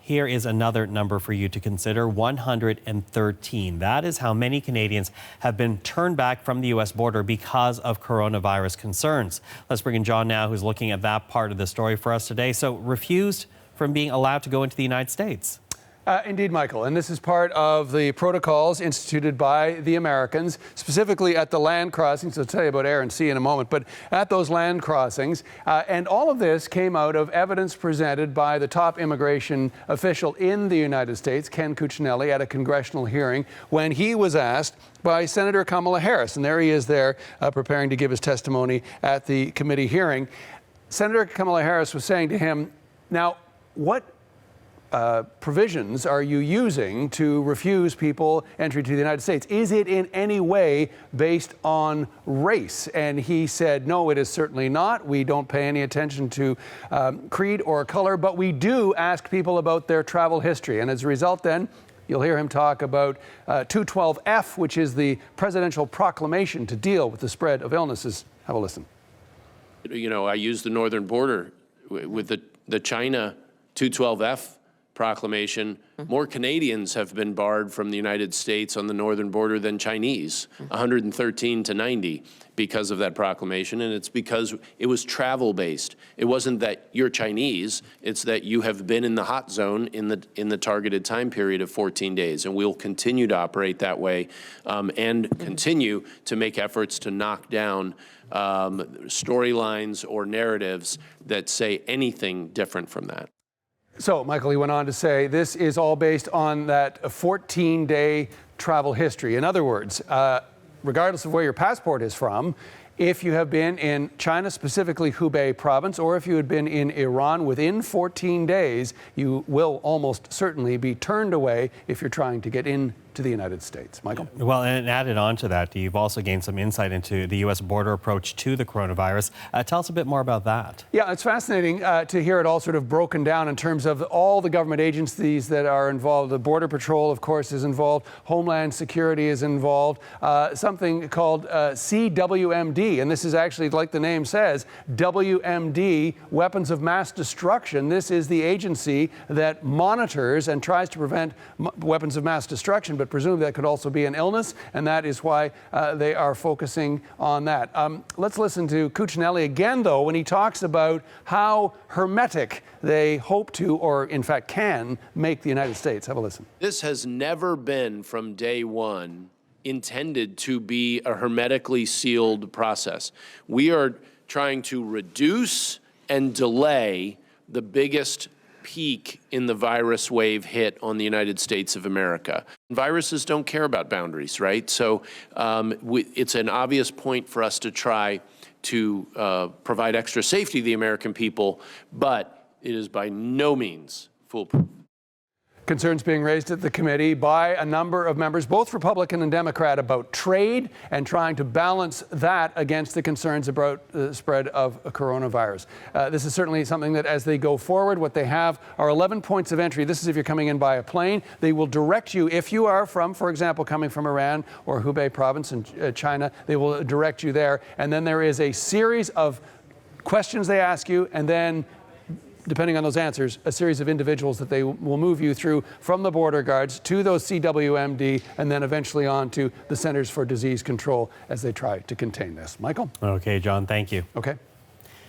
here is another number for you to consider: 113. That is how many Canadians have been turned back from the U.S. border because of coronavirus concerns. Let's bring in John now, who's looking at that part of the story for us today. So, refused from being allowed to go into the United States. Indeed, Michael, and this is part of the protocols instituted by the Americans, specifically at the land crossings. I'll tell you about air and sea in a moment, but at those land crossings. And all of this came out of evidence presented by the top immigration official in the United States, Ken Cuccinelli, at a congressional hearing when he was asked by Senator Kamala Harris. And there he is there preparing to give his testimony at the committee hearing. Senator Kamala Harris was saying to him, now, what provisions are you using to refuse people entry to the United States? Is it in any way based on race? And he said, no, it is certainly not. We don't pay any attention to creed or color, but we do ask people about their travel history. And as a result, then, you'll hear him talk about 212F, which is the presidential proclamation to deal with the spread of illnesses. Have a listen. You know, I use the northern border with the China 212F proclamation. More Canadians have been barred from the United States on the northern border than Chinese, 113 to 90 because of that proclamation, and it's because it was travel-based. It wasn't that you're Chinese, it's that you have been in the hot zone in the targeted time period of 14 days, and we'll continue to operate that way and continue to make efforts to knock down storylines or narratives that say anything different from that. So, Michael, he went on to say this is all based on that 14-day travel history. In other words, regardless of where your passport is from, if you have been in China, specifically Hubei province, or if you had been in Iran within 14 days, you will almost certainly be turned away if you're trying to get into the United States. Michael? Well, and added on to that, you've also gained some insight into the U.S. border approach to the coronavirus. Tell us a bit more about that. Yeah, it's fascinating to hear it all sort of broken down in terms of all the government agencies that are involved. The Border Patrol, of course, is involved. Homeland Security is involved. Something called CWMD, and this is actually, like the name says, WMD, Weapons of Mass Destruction. This is the agency that monitors and tries to prevent weapons of mass destruction, but presumably that could also be an illness, and that is why they are focusing on that. Let's listen to Cuccinelli again, though, when he talks about how hermetic they hope to, or in fact can, make the United States. Have a listen. This has never been, from day one, intended to be a hermetically sealed process. We are trying to reduce and delay the biggest peak in the virus wave hit on the United States of America. Viruses don't care about boundaries, right? So it's an obvious point for us to try to provide extra safety to the American people, but it is by no means foolproof. Concerns being raised at the committee by a number of members, both Republican and Democrat, about trade and trying to balance that against the concerns about the spread of coronavirus. This is certainly something that as they go forward, what they have are 11 points of entry. This is if you're coming in by a plane. They will direct you, if you are from, for example, coming from Iran or Hubei province in China, they will direct you there. And then there is a series of questions they ask you, and then depending on those answers, a series of individuals that they will move you through from the border guards to those CWMD and then eventually on to the Centers for Disease Control as they try to contain this. Michael? Okay, John, thank you. Okay.